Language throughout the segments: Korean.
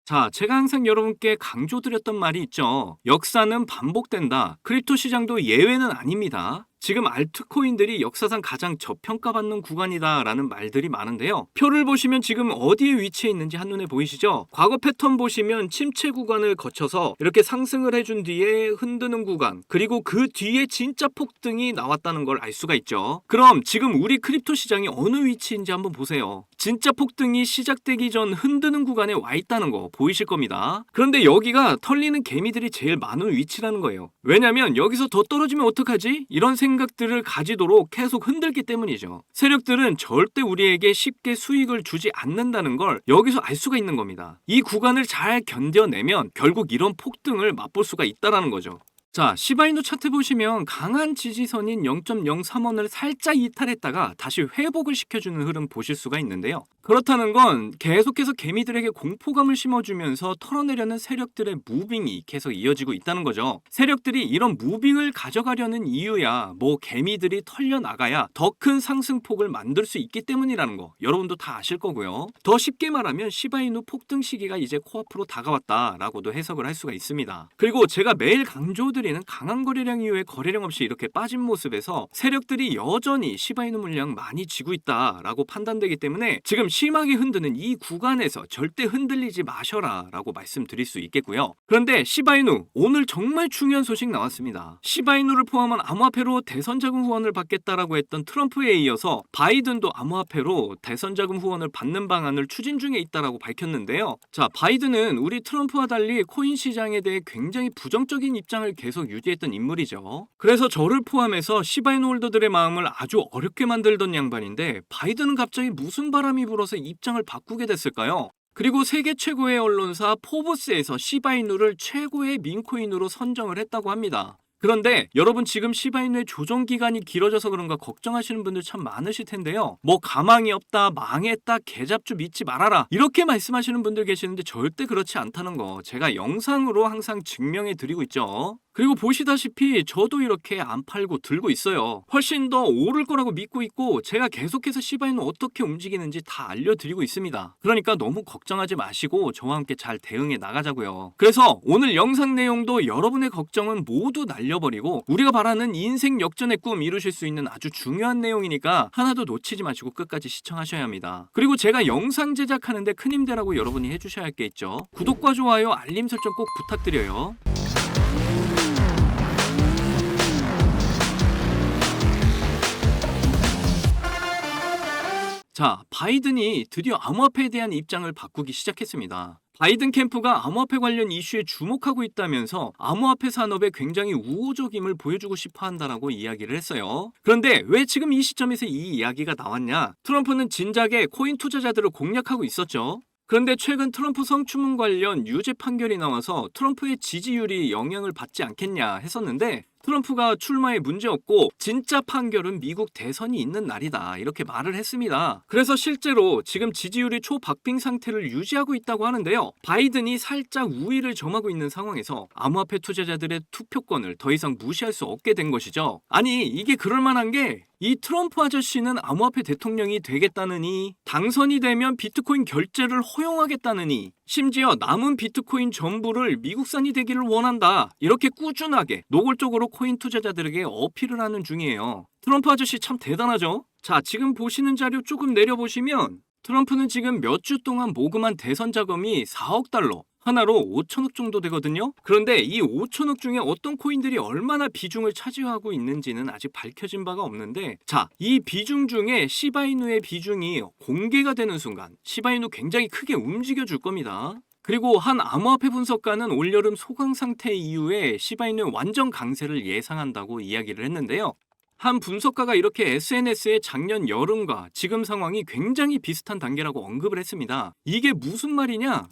자, 제가 항상 여러분께 강조드렸던 말이 있죠. 역사는 반복된다. 크립토 시장도 예외는 아닙니다. 지금 알트코인들이 역사상 가장 저평가받는 구간이다라는 말들이 많은데요. 표를 보시면 지금 어디에 위치해 있는지 한눈에 보이시죠? 과거 패턴 보시면 침체 구간을 거쳐서 이렇게 상승을 해준 뒤에 흔드는 구간, 그리고 그 뒤에 진짜 폭등이 나왔다는 걸 알 수가 있죠. 그럼 지금 우리 크립토 시장이 어느 위치인지 한번 보세요. 진짜 폭등이 시작되기 전 흔드는 구간에 와 있다는 거 보이실 겁니다. 그런데 여기가 털리는 개미들이 제일 많은 위치라는 거예요. 왜냐면 여기서 더 떨어지면 어떡하지? 이런 생각들을 가지도록 계속 흔들기 때문이죠. 세력들은 절대 우리에게 쉽게 수익을 주지 않는다는 걸 여기서 알 수가 있는 겁니다. 이 구간을 잘 견뎌내면 결국 이런 폭등을 맛볼 수가 있다는 거죠. 자, 시바이누 차트 보시면 강한 지지선인 0.03원을 살짝 이탈했다가 다시 회복을 시켜주는 흐름 보실 수가 있는데요. 그렇다는 건 계속해서 개미들에게 공포감을 심어주면서 털어내려는 세력들의 무빙이 계속 이어지고 있다는 거죠. 세력들이 이런 무빙을 가져가려는 이유야 개미들이 털려나가야 더 큰 상승폭을 만들 수 있기 때문이라는 거 여러분도 다 아실 거고요. 더 쉽게 말하면 시바이누 폭등 시기가 이제 코앞으로 다가왔다라고도 해석을 할 수가 있습니다. 그리고 제가 매일 강조드리는 강한 거래량 이후에 거래량 없이 이렇게 빠진 모습에서 세력들이 여전히 시바이누 물량 많이 쥐고 있다라고 판단되기 때문에 지금 심하게 흔드는 이 구간에서 절대 흔들리지 마셔라 라고 말씀드릴 수 있겠고요. 그런데 시바이누 오늘 정말 중요한 소식 나왔습니다. 시바이누를 포함한 암호화폐로 대선자금 후원을 받겠다라고 했던 트럼프에 이어서 바이든도 암호화폐로 대선자금 후원을 받는 방안을 추진 중에 있다라고 밝혔는데요. 자, 바이든은 우리 트럼프와 달리 코인 시장에 대해 굉장히 부정적인 입장을 계속 유지했던 인물이죠. 그래서 저를 포함해서 시바이누 홀더들의 마음을 아주 어렵게 만들던 양반인데 바이든은 갑자기 무슨 바람이 불어서 입장을 바꾸게 됐을까요? 그리고 세계 최고의 언론사 포브스에서 시바이누를 최고의 민코인으로 선정을 했다고 합니다. 그런데 여러분 지금 시바이누의 조정 기간이 길어져서 그런가 걱정하시는 분들 참 많으실 텐데요. 가망이 없다, 망했다, 개잡주 믿지 말아라 이렇게 말씀하시는 분들 계시는데 절대 그렇지 않다는 거 제가 영상으로 항상 증명해 드리고 있죠. 그리고 보시다시피 저도 이렇게 안 팔고 들고 있어요. 훨씬 더 오를 거라고 믿고 있고 제가 계속해서 시바이누 어떻게 움직이는지 다 알려드리고 있습니다. 그러니까 너무 걱정하지 마시고 저와 함께 잘 대응해 나가자고요. 그래서 오늘 영상 내용도 여러분의 걱정은 모두 날려버리고 우리가 바라는 인생 역전의 꿈 이루실 수 있는 아주 중요한 내용이니까 하나도 놓치지 마시고 끝까지 시청하셔야 합니다. 그리고 제가 영상 제작하는데 큰 힘되라고 여러분이 해주셔야 할 게 있죠. 구독과 좋아요, 알림 설정 꼭 부탁드려요. 자, 바이든이 드디어 암호화폐에 대한 입장을 바꾸기 시작했습니다. 바이든 캠프가 암호화폐 관련 이슈에 주목하고 있다면서 암호화폐 산업에 굉장히 우호적임을 보여주고 싶어 한다라고 이야기를 했어요. 그런데 왜 지금 이 시점에서 이 이야기가 나왔냐? 트럼프는 진작에 코인 투자자들을 공략하고 있었죠. 그런데 최근 트럼프 성추문 관련 유죄 판결이 나와서 트럼프의 지지율이 영향을 받지 않겠냐 했었는데 트럼프가 출마에 문제없고 진짜 판결은 미국 대선이 있는 날이다 이렇게 말을 했습니다. 그래서 실제로 지금 지지율이 초박빙 상태를 유지하고 있다고 하는데요. 바이든이 살짝 우위를 점하고 있는 상황에서 암호화폐 투자자들의 투표권을 더 이상 무시할 수 없게 된 것이죠. 아니 이게 그럴만한 게 이 트럼프 아저씨는 암호화폐 대통령이 되겠다느니 당선이 되면 비트코인 결제를 허용하겠다느니 심지어 남은 비트코인 전부를 미국산이 되기를 원한다 이렇게 꾸준하게 노골적으로 코인 투자자들에게 어필을 하는 중이에요. 트럼프 아저씨 참 대단하죠? 자, 지금 보시는 자료 조금 내려보시면 트럼프는 지금 몇 주 동안 모금한 대선 자금이 4억 달러 하나로 5천억 정도 되거든요. 그런데 이 5천억 중에 어떤 코인들이 얼마나 비중을 차지하고 있는지는 아직 밝혀진 바가 없는데 자, 이 비중 중에 시바이누의 비중이 공개가 되는 순간 시바이누 굉장히 크게 움직여 줄 겁니다. 그리고 한 암호화폐 분석가는 올여름 소강 상태 이후에 시바이누의 완전 강세를 예상한다고 이야기를 했는데요. 한 분석가가 이렇게 SNS에 작년 여름과 지금 상황이 굉장히 비슷한 단계라고 언급을 했습니다. 이게 무슨 말이냐?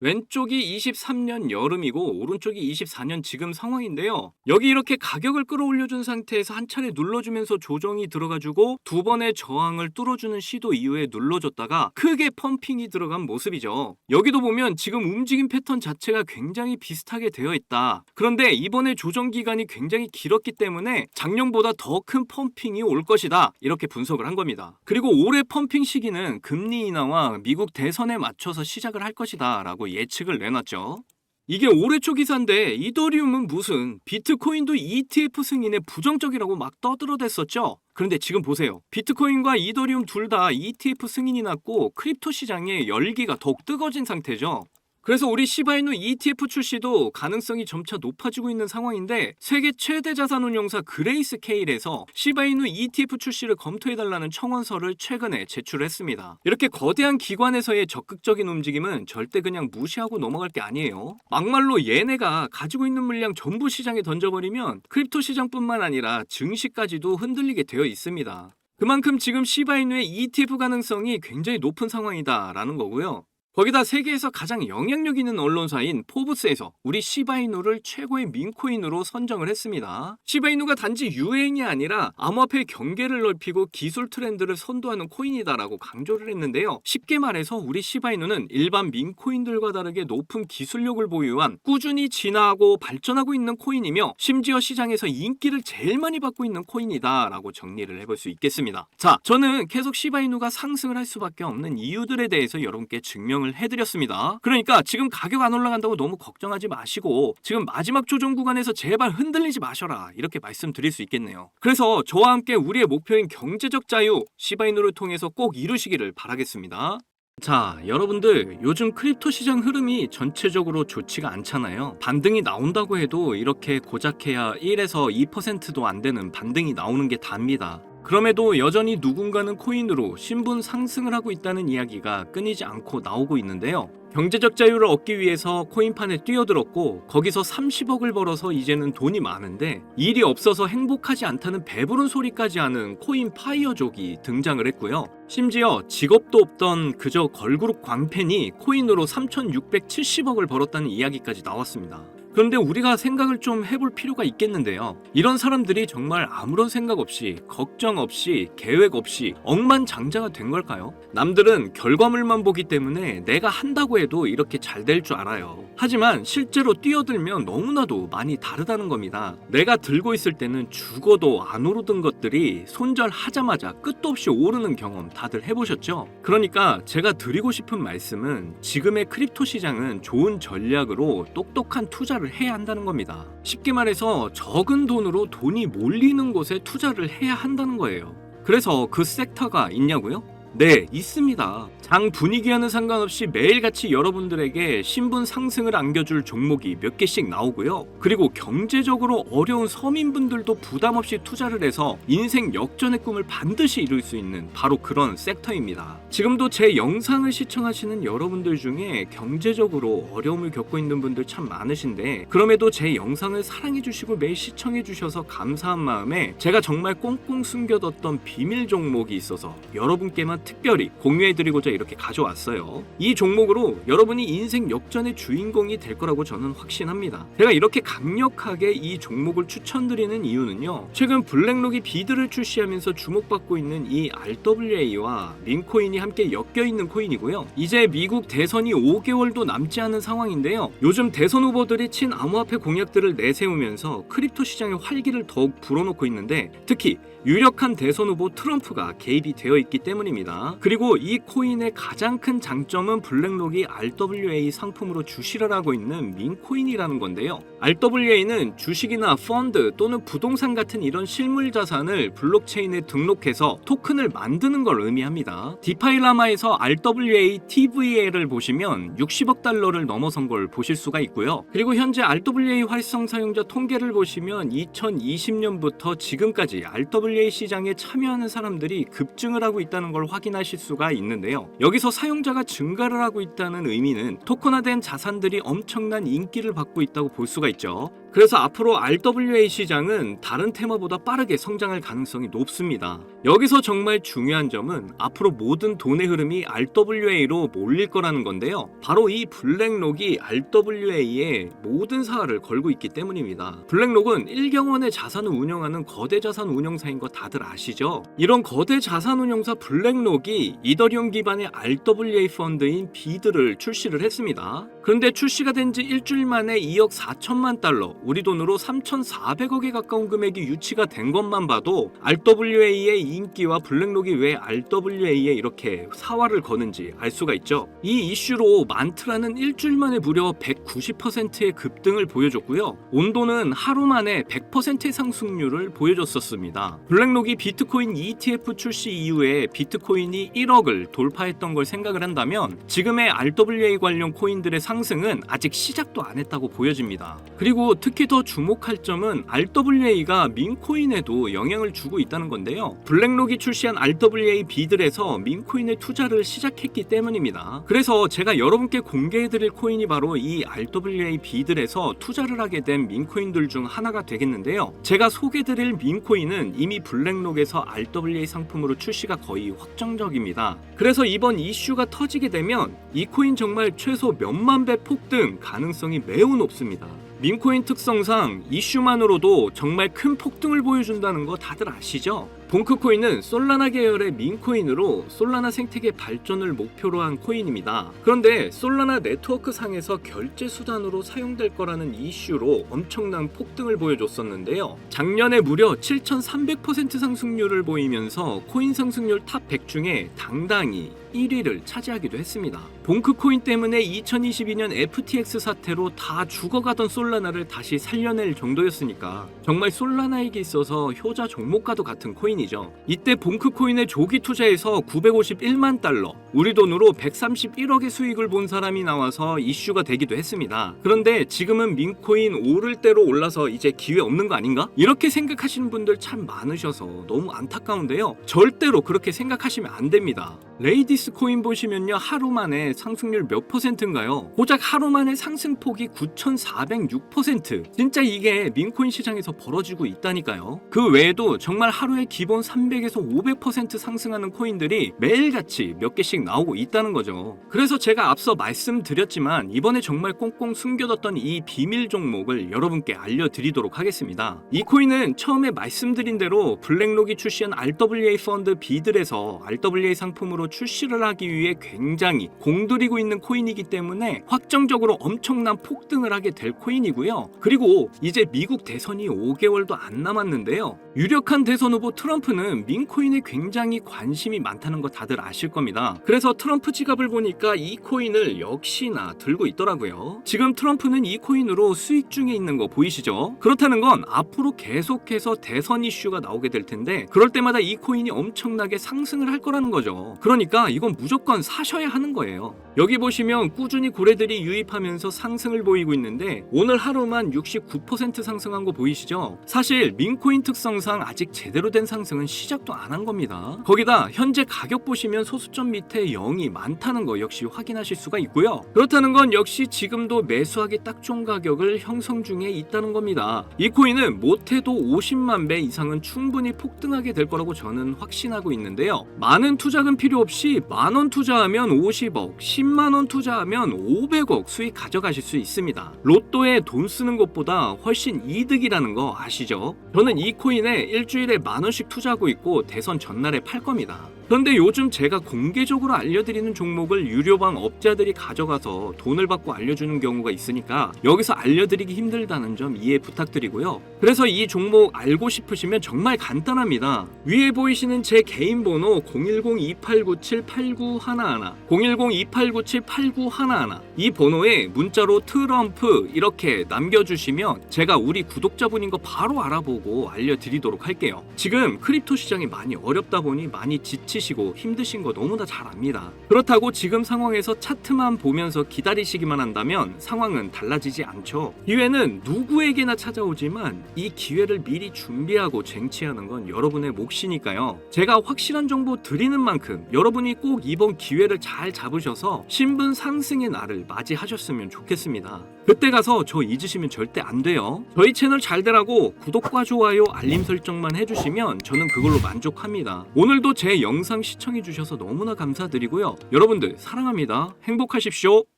왼쪽이 23년 여름이고 오른쪽이 24년 지금 상황인데요. 여기 이렇게 가격을 끌어올려준 상태에서 한 차례 눌러주면서 조정이 들어가지고 두 번의 저항을 뚫어주는 시도 이후에 눌러줬다가 크게 펌핑이 들어간 모습이죠. 여기도 보면 지금 움직임 패턴 자체가 굉장히 비슷하게 되어 있다. 그런데 이번에 조정 기간이 굉장히 길었기 때문에 작년보다 더 큰 펌핑이 올 것이다. 이렇게 분석을 한 겁니다. 그리고 올해 펌핑 시기는 금리 인하와 미국 대선에 맞춰서 시작을 할 것이다 라고 예측을 내놨죠. 이게 올해 초 기사인데 이더리움은 무슨 비트코인도 ETF 승인에 부정적이라고 막 떠들어댔었죠. 그런데 지금 보세요. 비트코인과 이더리움 둘 다 ETF 승인이 났고 크립토 시장의 열기가 더욱 뜨거워진 상태죠. 그래서 우리 시바이누 ETF 출시도 가능성이 점차 높아지고 있는 상황인데 세계 최대 자산운용사 그레이스케일에서 시바이누 ETF 출시를 검토해달라는 청원서를 최근에 제출했습니다. 이렇게 거대한 기관에서의 적극적인 움직임은 절대 그냥 무시하고 넘어갈 게 아니에요. 막말로 얘네가 가지고 있는 물량 전부 시장에 던져버리면 크립토 시장뿐만 아니라 증시까지도 흔들리게 되어 있습니다. 그만큼 지금 시바이누의 ETF 가능성이 굉장히 높은 상황이다라는 거고요. 거기다 세계에서 가장 영향력 있는 언론사인 포브스에서 우리 시바이누를 최고의 민코인으로 선정을 했습니다. 시바이누가 단지 유행이 아니라 암호화폐 경계를 넓히고 기술 트렌드를 선도하는 코인이다라고 강조를 했는데요. 쉽게 말해서 우리 시바이누는 일반 민코인들과 다르게 높은 기술력을 보유한 꾸준히 진화하고 발전하고 있는 코인이며 심지어 시장에서 인기를 제일 많이 받고 있는 코인이다라고 정리를 해볼 수 있겠습니다. 자, 저는 계속 시바이누가 상승을 할 수밖에 없는 이유들에 대해서 여러분께 증명을 해드렸습니다. 그러니까 지금 가격 안 올라간다고 너무 걱정하지 마시고 지금 마지막 조정 구간에서 제발 흔들리지 마셔라 이렇게 말씀드릴 수 있겠네요. 그래서 저와 함께 우리의 목표인 경제적 자유 시바이누를 통해서 꼭 이루시기를 바라겠습니다. 자, 여러분들 요즘 크립토 시장 흐름이 전체적으로 좋지가 않잖아요. 반등이 나온다고 해도 이렇게 고작해야 1에서 2%도 안 되는 반등이 나오는 게 답니다. 그럼에도 여전히 누군가는 코인으로 신분 상승을 하고 있다는 이야기가 끊이지 않고 나오고 있는데요. 경제적 자유를 얻기 위해서 코인판에 뛰어들었고 거기서 30억을 벌어서 이제는 돈이 많은데 일이 없어서 행복하지 않다는 배부른 소리까지 하는 코인 파이어족이 등장을 했고요. 심지어 직업도 없던 그저 걸그룹 광팬이 코인으로 3,670억을 벌었다는 이야기까지 나왔습니다. 그런데 우리가 생각을 좀 해볼 필요가 있겠는데요. 이런 사람들이 정말 아무런 생각 없이, 걱정 없이, 계획 없이 억만장자가 된 걸까요? 남들은 결과물만 보기 때문에 내가 한다고 해도 이렇게 잘 될 줄 알아요. 하지만 실제로 뛰어들면 너무나도 많이 다르다는 겁니다. 내가 들고 있을 때는 죽어도 안 오르던 것들이 손절하자마자 끝도 없이 오르는 경험 다들 해보셨죠? 그러니까 제가 드리고 싶은 말씀은 지금의 크립토 시장은 좋은 전략으로 똑똑한 투자를 해야 한다는 겁니다. 쉽게 말해서 적은 돈으로 돈이 몰리는 곳에 투자를 해야 한다는 거예요. 그래서 그 섹터가 있냐고요? 네, 있습니다. 장 분위기와는 상관없이 매일같이 여러분들에게 신분 상승을 안겨줄 종목이 몇 개씩 나오고요. 그리고 경제적으로 어려운 서민분들도 부담 없이 투자를 해서 인생 역전의 꿈을 반드시 이룰 수 있는 바로 그런 섹터입니다. 지금도 제 영상을 시청하시는 여러분들 중에 경제적으로 어려움을 겪고 있는 분들 참 많으신데 그럼에도 제 영상을 사랑해주시고 매일 시청해주셔서 감사한 마음에 제가 정말 꽁꽁 숨겨뒀던 비밀 종목이 있어서 여러분께만 특별히 공유해드리고자 이렇게 가져왔어요. 이 종목으로 여러분이 인생 역전의 주인공이 될 거라고 저는 확신합니다. 제가 이렇게 강력하게 이 종목을 추천드리는 이유는요. 최근 블랙록이 비드를 출시하면서 주목받고 있는 이 RWA와 민코인이 함께 엮여있는 코인이고요. 이제 미국 대선이 5개월도 남지 않은 상황인데요. 요즘 대선 후보들이 친암호화폐 공약들을 내세우면서 크립토 시장의 활기를 더욱 불어넣고 있는데 특히 유력한 대선 후보 트럼프가 개입이 되어 있기 때문입니다. 그리고 이 코인의 가장 큰 장점은 블랙록이 RWA 상품으로 주시를 하고 있는 민코인이라는 건데요. RWA는 주식이나 펀드 또는 부동산 같은 이런 실물 자산을 블록체인에 등록해서 토큰을 만드는 걸 의미합니다. 디파이라마에서 RWA TVL을 보시면 60억 달러를 넘어선 걸 보실 수가 있고요. 그리고 현재 RWA 활성 사용자 통계를 보시면 2020년부터 지금까지 RWA 시장에 참여하는 사람들이 급증을 하고 있다는 걸 확인하실 수가 있는데요. 여기서 사용자가 증가를 하고 있다는 의미는 토큰화된 자산들이 엄청난 인기를 받고 있다고 볼 수가 있죠. 그래서 앞으로 RWA 시장은 다른 테마보다 빠르게 성장할 가능성이 높습니다. 여기서 정말 중요한 점은 앞으로 모든 돈의 흐름이 RWA로 몰릴 거라는 건데요. 바로 이 블랙록이 RWA에 모든 사활을 걸고 있기 때문입니다. 블랙록은 1경원의 자산을 운영하는 거대 자산 운영사인 거 다들 아시죠? 이런 거대 자산 운영사 블랙록이 이더리움 기반의 RWA 펀드인 비드를 출시를 했습니다. 그런데 출시가 된 지 일주일 만에 2억 4천만 달러, 우리 돈으로 3,400억에 가까운 금액이 유치가 된 것만 봐도 RWA의 인기와 블랙록이 왜 RWA에 이렇게 사활을 거는지 알 수가 있죠. 이 이슈로 만트라는 일주일 만에 무려 190%의 급등을 보여줬고요. 온도는 하루 만에 100%의 상승률을 보여줬었습니다. 블랙록이 비트코인 ETF 출시 이후에 비트코인이 1억을 돌파했던 걸 생각을 한다면 지금의 RWA 관련 코인들의 상승은 아직 시작도 안 했다고 보여집니다. 그리고 특히 더 주목할 점은 RWA가 민코인에도 영향을 주고 있다는 건데요. 블랙록이 출시한 RWA 비들에서 민코인의 투자를 시작했기 때문입니다. 그래서 제가 여러분께 공개해드릴 코인이 바로 이 RWA 비들에서 투자를 하게 된 민코인들 중 하나가 되겠는데요. 제가 소개드릴 민코인은 이미 블랙록에서 RWA 상품으로 출시가 거의 확정적입니다. 그래서 이번 이슈가 터지게 되면 이 코인 정말 최소 몇만 배 폭등 가능성이 매우 높습니다. 민코인 특성상 이슈만으로도 정말 큰 폭등을 보여준다는 거 다들 아시죠? 봉크코인은 솔라나 계열의 민코인으로 솔라나 생태계 발전을 목표로 한 코인입니다. 그런데 솔라나 네트워크 상에서 결제 수단으로 사용될 거라는 이슈로 엄청난 폭등을 보여줬었는데요. 작년에 무려 7,300% 상승률을 보이면서 코인 상승률 탑 100 중에 당당히 1위를 차지하기도 했습니다. 봉크코인 때문에 2022년 FTX 사태로 다 죽어가던 솔라나를 다시 살려낼 정도였으니까 정말 솔라나에게 있어서 효자 종목과도 같은 코인이죠. 이때 봉크코인에 조기 투자해서 951만 달러, 우리 돈으로 131억의 수익을 본 사람이 나와서 이슈가 되기도 했습니다. 그런데 지금은 민코인 오를 대로 올라서 이제 기회 없는 거 아닌가? 이렇게 생각하시는 분들 참 많으셔서 너무 안타까운데요. 절대로 그렇게 생각하시면 안 됩니다. 레이디스 코인 보시면요, 하루 만에 상승률 몇 %인가요? 고작 하루 만에 상승폭이 9,406%. 진짜 이게 민코인 시장에서 벌어지고 있다니까요. 그 외에도 정말 하루에 기본 300에서 500% 상승하는 코인들이 매일같이 몇 개씩 나오고 있다는 거죠. 그래서 제가 앞서 말씀드렸지만 이번에 정말 꽁꽁 숨겨뒀던 이 비밀 종목을 여러분께 알려드리도록 하겠습니다. 이 코인은 처음에 말씀드린 대로 블랙록이 출시한 RWA 펀드 비들에서 RWA 상품으로 출시를 하기 위해 굉장히 공들이고 있는 코인이기 때문에 확정적으로 엄청난 폭등을 하게 될 코인이고요. 그리고 이제 미국 대선이 5개월도 안 남았는데요. 유력한 대선 후보 트럼프는 민코인에 굉장히 관심이 많다는 거 다들 아실 겁니다. 그래서 트럼프 지갑을 보니까 이 코인을 역시나 들고 있더라고요. 지금 트럼프는 이 코인으로 수익 중에 있는 거 보이시죠? 그렇다는 건 앞으로 계속해서 대선 이슈가 나오게 될 텐데 그럴 때마다 이 코인이 엄청나게 상승을 할 거라는 거죠. 그러니까 이건 무조건 사셔야 하는 거예요. 여기 보시면 꾸준히 고래들이 유입하면서 상승을 보이고 있는데 오늘 하루만 69% 상승한 거 보이시죠? 사실 민코인 특성상 아직 제대로 된 상승은 시작도 안 한 겁니다. 거기다 현재 가격 보시면 소수점 밑에 0이 많다는 거 역시 확인하실 수가 있고요. 그렇다는 건 역시 지금도 매수하기 딱 좋은 가격을 형성 중에 있다는 겁니다. 이 코인은 못해도 50만 배 이상은 충분히 폭등하게 될 거라고 저는 확신하고 있는데요. 많은 투자금 필요 없이 만원 투자하면 50억, 10만원 투자하면 500억 수익 가져가실 수 있습니다. 로또에 돈 쓰는 것보다 훨씬 이득이라는 거 아시죠? 저는 이 코인에 일주일에 만원씩 투자하고 있고 대선 전날에 팔 겁니다. 그런데 요즘 제가 공개적으로 알려드리는 종목을 유료방 업자들이 가져가서 돈을 받고 알려주는 경우가 있으니까 여기서 알려드리기 힘들다는 점 이해 부탁드리고요. 그래서 이 종목 알고 싶으시면 정말 간단합니다. 위에 보이시는 제 개인 번호 010-2897-8911 010-2897-8911 이 번호에 문자로 트럼프 이렇게 남겨주시면 제가 우리 구독자분인 거 바로 알아보고 알려드리도록 할게요. 지금 크립토 시장이 많이 어렵다 보니 많이 지치시고 힘드신 거 너무나 잘 압니다. 그렇다고 지금 상황에서 차트만 보면서 기다리시기만 한다면 상황은 달라지지 않죠. 기회는 누구에게나 찾아오지만 이 기회를 미리 준비하고 쟁취하는 건 여러분의 몫이니까요. 제가 확실한 정보 드리는 만큼 여러분이 꼭 이번 기회를 잘 잡으셔서 신분 상승의 날을 맞이하셨으면 좋겠습니다. 그때 가서 저 잊으시면 절대 안 돼요. 저희 채널 잘 되라고 구독과 좋아요, 알림 설정만 해주시면 저는 그걸로 만족합니다. 오늘도 제 영상 시청해주셔서 너무나 감사드리고요. 여러분들 사랑합니다. 행복하십시오.